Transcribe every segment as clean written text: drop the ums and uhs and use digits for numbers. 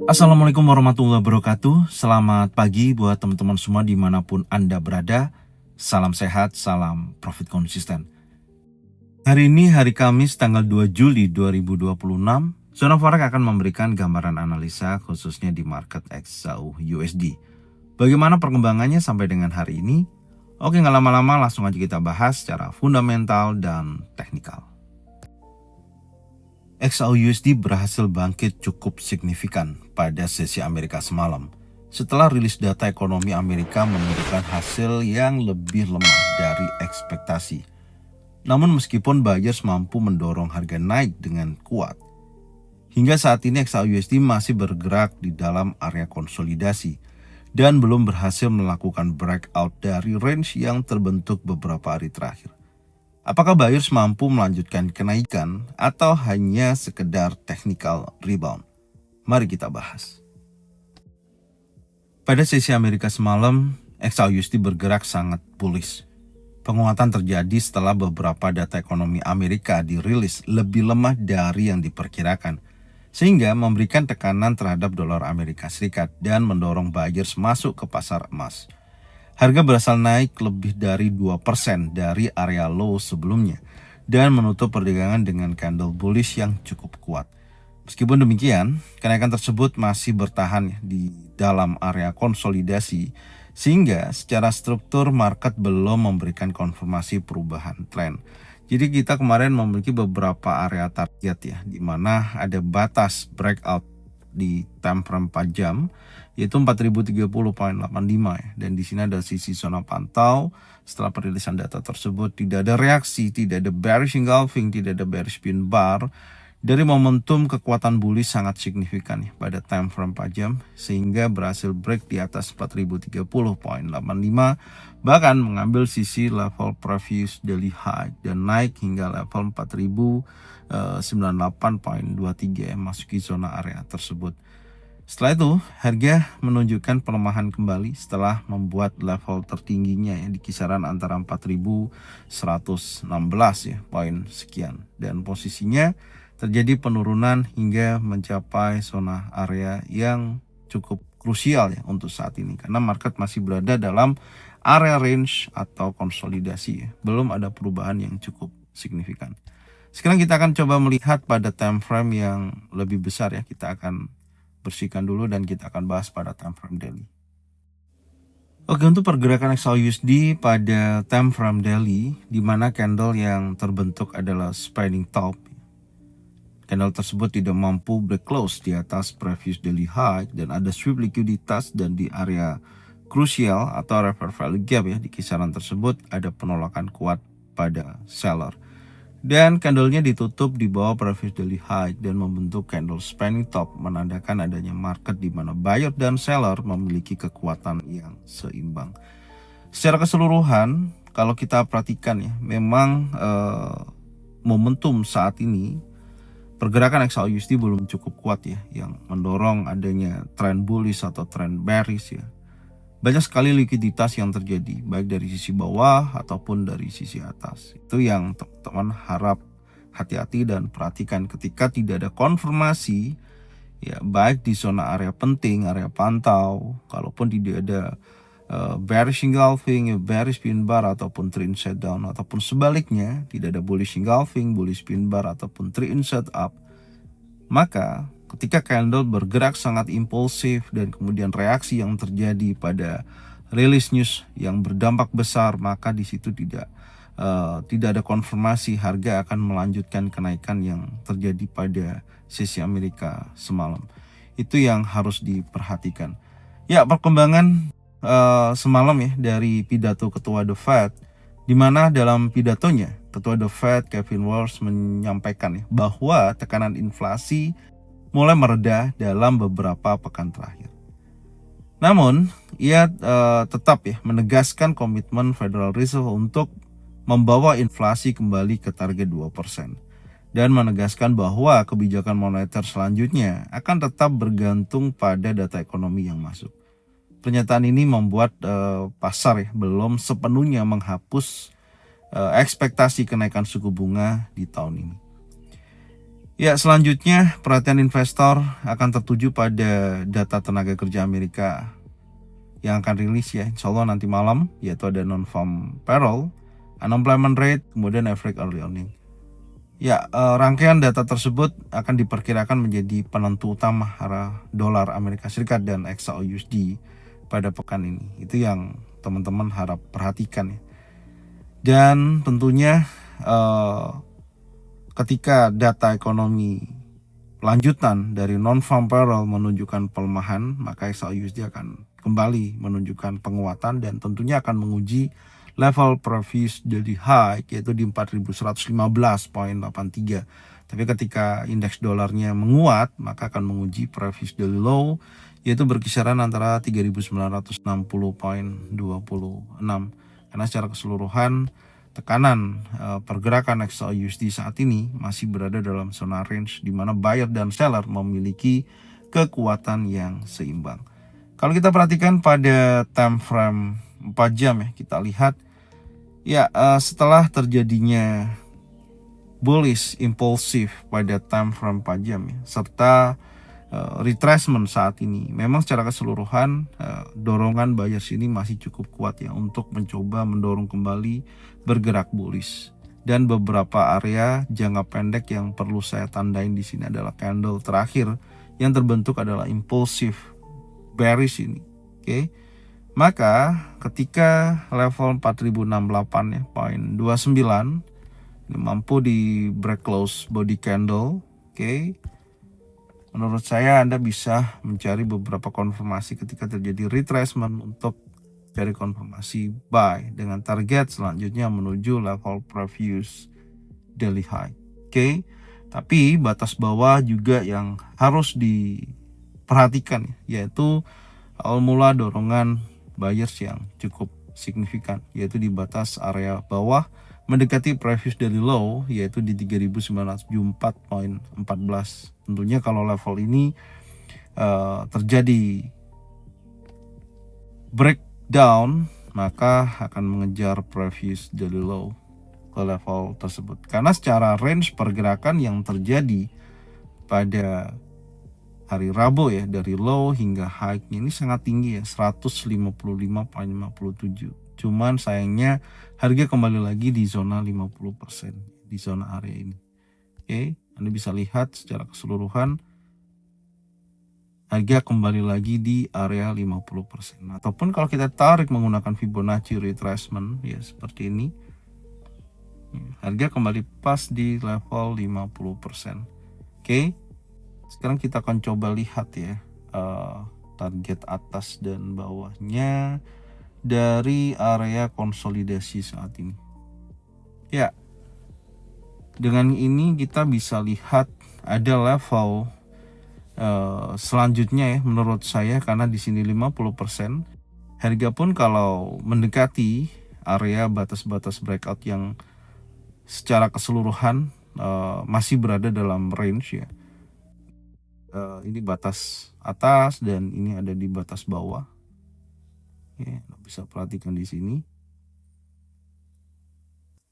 Assalamualaikum warahmatullahi wabarakatuh. Selamat pagi buat teman-teman semua dimanapun Anda berada. Salam sehat, salam profit konsisten. Hari ini hari Kamis tanggal 2 Juli 2026. Zona Forex akan memberikan gambaran analisa khususnya di market XAU USD. Bagaimana perkembangannya sampai dengan hari ini? Oke, nggak lama-lama langsung aja kita bahas secara fundamental dan teknikal. XAU-USD berhasil bangkit cukup signifikan pada sesi Amerika semalam setelah rilis data ekonomi Amerika menunjukkan hasil yang lebih lemah dari ekspektasi. Namun meskipun buyers mampu mendorong harga naik dengan kuat, hingga saat ini XAU-USD masih bergerak di dalam area konsolidasi dan belum berhasil melakukan breakout dari range yang terbentuk beberapa hari terakhir. Apakah buyers mampu melanjutkan kenaikan atau hanya sekedar technical rebound? Mari kita bahas. Pada sesi Amerika semalam, XAU-USD bergerak sangat bullish. Penguatan terjadi setelah beberapa data ekonomi Amerika dirilis lebih lemah dari yang diperkirakan, sehingga memberikan tekanan terhadap dolar Amerika Serikat dan mendorong buyers masuk ke pasar emas. Harga berasal naik lebih dari 2% dari area low sebelumnya dan menutup perdagangan dengan candle bullish yang cukup kuat. Meskipun demikian, kenaikan tersebut masih bertahan di dalam area konsolidasi sehingga secara struktur market belum memberikan konfirmasi perubahan tren. Jadi kita kemarin memiliki beberapa area target ya, di mana ada batas breakout di time frame 4 jam yaitu 4030.85 ya. Dan di sini ada sisi zona pantau. Setelah perilisan data tersebut tidak ada reaksi, tidak ada bearish engulfing, tidak ada bearish pin bar. Dari momentum kekuatan bullish sangat signifikan ya pada time frame 4 jam sehingga berhasil break di atas 4030.85, bahkan mengambil sisi level previous daily high dan naik hingga level 4098.23 ya, masuki zona area tersebut. Setelah itu, harga menunjukkan pelemahan kembali setelah membuat level tertingginya ya di kisaran antara 4116 ya, poin sekian. Dan posisinya terjadi penurunan hingga mencapai zona area yang cukup krusial ya untuk saat ini. Karena market masih berada dalam area range atau konsolidasi ya. Belum ada perubahan yang cukup signifikan. Sekarang kita akan coba melihat pada time frame yang lebih besar ya. Kita akan bersihkan dulu dan kita akan bahas pada time frame daily. Oke, untuk pergerakan XAU-USD pada time frame daily, di mana candle yang terbentuk adalah spreading top. Candle tersebut tidak mampu break close di atas previous daily high dan ada sweep likuiditas, dan di area krusial atau refer value gap ya di kisaran tersebut ada penolakan kuat pada seller. Dan candlenya ditutup di bawah previous daily high dan membentuk candle spanning top, menandakan adanya market di mana buyer dan seller memiliki kekuatan yang seimbang. Secara keseluruhan, kalau kita perhatikan ya, memang momentum saat ini pergerakan XAU-USD belum cukup kuat ya, yang mendorong adanya trend bullish atau trend bearish ya. Banyak sekali likuiditas yang terjadi baik dari sisi bawah ataupun dari sisi atas. Itu yang teman-teman harap hati-hati dan perhatikan ketika tidak ada konfirmasi ya, baik di zona area penting, area pantau, kalaupun tidak ada bearish engulfing, bearish pin bar ataupun trend set down, ataupun sebaliknya tidak ada bullish engulfing, bullish pin bar ataupun trend set up, maka ketika candle bergerak sangat impulsif dan kemudian reaksi yang terjadi pada rilis news yang berdampak besar, maka di situ tidak ada konfirmasi harga akan melanjutkan kenaikan yang terjadi pada sesi Amerika semalam. Itu yang harus diperhatikan. Ya, perkembangan semalam ya dari pidato Ketua The Fed, di mana dalam pidatonya Ketua The Fed Kevin Warsh menyampaikan ya bahwa tekanan inflasi mulai mereda dalam beberapa pekan terakhir. Namun, ia tetap ya menegaskan komitmen Federal Reserve untuk membawa inflasi kembali ke target 2% dan menegaskan bahwa kebijakan moneter selanjutnya akan tetap bergantung pada data ekonomi yang masuk. Pernyataan ini membuat pasar ya belum sepenuhnya menghapus ekspektasi kenaikan suku bunga di tahun ini. Ya, selanjutnya perhatian investor akan tertuju pada data tenaga kerja Amerika yang akan rilis ya, insya Allah nanti malam, yaitu ada non-farm payroll, unemployment rate, kemudian average early earning. Ya, rangkaian data tersebut akan diperkirakan menjadi penentu utama arah dolar Amerika Serikat dan XAUUSD pada pekan ini. Itu yang teman-teman harap perhatikan ya. Dan tentunya ketika data ekonomi lanjutan dari non-farm payroll menunjukkan pelemahan, maka XAUUSD akan kembali menunjukkan penguatan dan tentunya akan menguji level previous daily high yaitu di 4115.83. Tapi ketika indeks dolarnya menguat, maka akan menguji previous daily low yaitu berkisaran antara 3960.26. Karena secara keseluruhan tekanan pergerakan XAUUSD saat ini masih berada dalam zona range di mana buyer dan seller memiliki kekuatan yang seimbang. Kalau kita perhatikan pada time frame 4 jam ya, kita lihat ya setelah terjadinya bullish impulsif pada time frame 4 jam ya, serta retracement saat ini, memang secara keseluruhan dorongan buyers ini masih cukup kuat ya untuk mencoba mendorong kembali bergerak bullish. Dan beberapa area jangka pendek yang perlu saya tandain di sini adalah candle terakhir yang terbentuk adalah impulsif bearish ini. Oke. Maka ketika level 4068 ya, poin 29 ini mampu di break close body candle, oke. Menurut saya Anda bisa mencari beberapa konfirmasi ketika terjadi retracement untuk cari konfirmasi buy dengan target selanjutnya menuju level previous daily high. Oke. Tapi batas bawah juga yang harus diperhatikan yaitu awal mula dorongan buyers yang cukup signifikan yaitu di batas area bawah mendekati previous daily low yaitu di 3974.14. Tentunya kalau level ini terjadi breakdown maka akan mengejar previous daily low ke level tersebut. Karena secara range pergerakan yang terjadi pada hari Rabu ya, dari low hingga high-nya ini sangat tinggi ya, 155.57. Cuman sayangnya harga kembali lagi di zona 50%, di zona area ini. Oke, Anda bisa lihat secara keseluruhan harga kembali lagi di area 50%. Ataupun kalau kita tarik menggunakan Fibonacci retracement ya seperti ini, harga kembali pas di level 50%. Oke. Sekarang kita akan coba lihat ya target atas dan bawahnya dari area konsolidasi saat ini. Ya, dengan ini kita bisa lihat ada level selanjutnya ya menurut saya karena di sini 50%. Harga pun kalau mendekati area batas-batas breakout yang secara keseluruhan masih berada dalam range ya. Ini batas atas dan ini ada di batas bawah. Ya, bisa perhatikan di sini.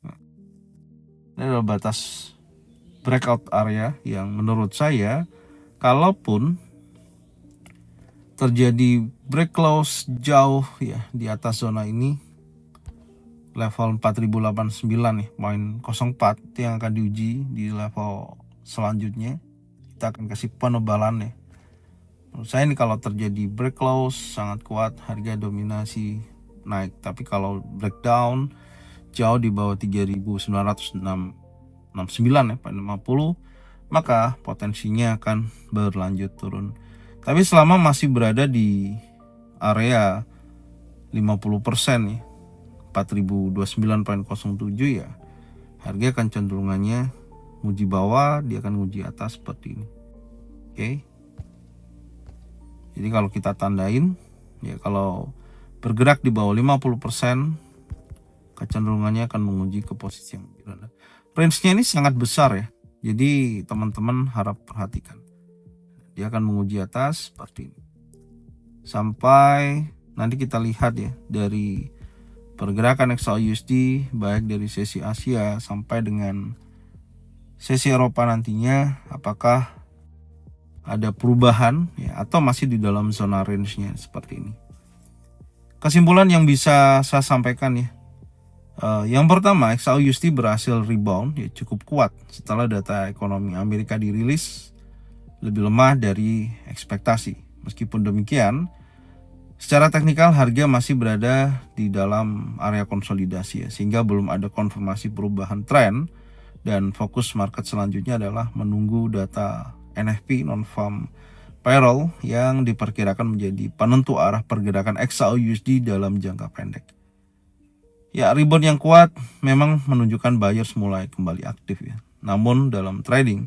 Nah, ini adalah batas breakout area yang menurut saya kalaupun terjadi break close jauh ya di atas zona ini level 4089 nih, poin 04 yang akan diuji di level selanjutnya. Kita akan kasih penebalan ya. Menurut saya ini kalau terjadi break close sangat kuat, harga dominasi naik. Tapi kalau breakdown jauh di bawah 3969 ya, 50, maka potensinya akan berlanjut turun. Tapi selama masih berada di area 50% ya, 4029.07 ya, harga akan cenderungannya nguji bawah, dia akan nguji atas seperti ini. Oke. Jadi kalau kita tandain ya, kalau bergerak di bawah 50%, kecenderungannya akan menguji ke posisi yang lebih rendah. Range-nya ini sangat besar ya. Jadi teman-teman harap perhatikan. Dia akan menguji atas seperti ini. Sampai nanti kita lihat ya dari pergerakan XAUUSD baik dari sesi Asia sampai dengan sesi Eropa nantinya apakah ada perubahan ya, atau masih di dalam zona range-nya seperti ini. Kesimpulan yang bisa saya sampaikan ya, yang pertama, XAUUSD berhasil rebound ya, cukup kuat setelah data ekonomi Amerika dirilis lebih lemah dari ekspektasi. Meskipun demikian, secara teknikal harga masih berada di dalam area konsolidasi ya, sehingga belum ada konfirmasi perubahan tren, dan fokus market selanjutnya adalah menunggu data NFP non-farm payroll yang diperkirakan menjadi penentu arah pergerakan XAUUSD dalam jangka pendek. Ya, rebound yang kuat memang menunjukkan buyers mulai kembali aktif ya. Namun dalam trading,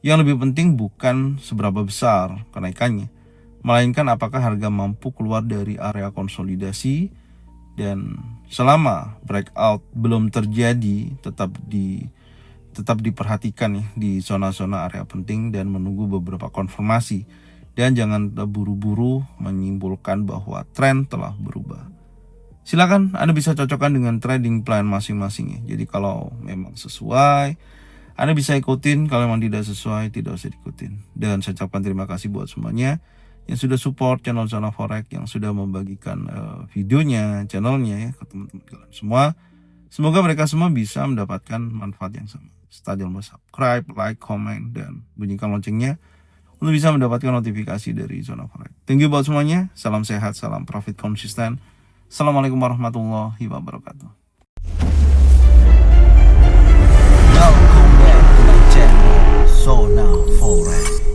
yang lebih penting bukan seberapa besar kenaikannya, melainkan apakah harga mampu keluar dari area konsolidasi, dan selama breakout belum terjadi tetap diperhatikan ya di zona-zona area penting dan menunggu beberapa konfirmasi, dan jangan buru-buru menyimpulkan bahwa tren telah berubah. Silakan Anda bisa cocokkan dengan trading plan masing-masing ya. Jadi kalau memang sesuai, Anda bisa ikutin, kalau memang tidak sesuai tidak usah diikutin. Dan saya ucapkan terima kasih buat semuanya yang sudah support channel Zona Forex, yang sudah membagikan videonya, channelnya ya ke teman-teman kalian semua. Semoga mereka semua bisa mendapatkan manfaat yang sama. Stay jangan lupa subscribe, like, comment, dan bunyikan loncengnya untuk bisa mendapatkan notifikasi dari Zona Forex. Thank you buat semuanya. Salam sehat, salam profit konsisten. Assalamualaikum warahmatullahi wabarakatuh. Welcome back to my channel Zona Forex.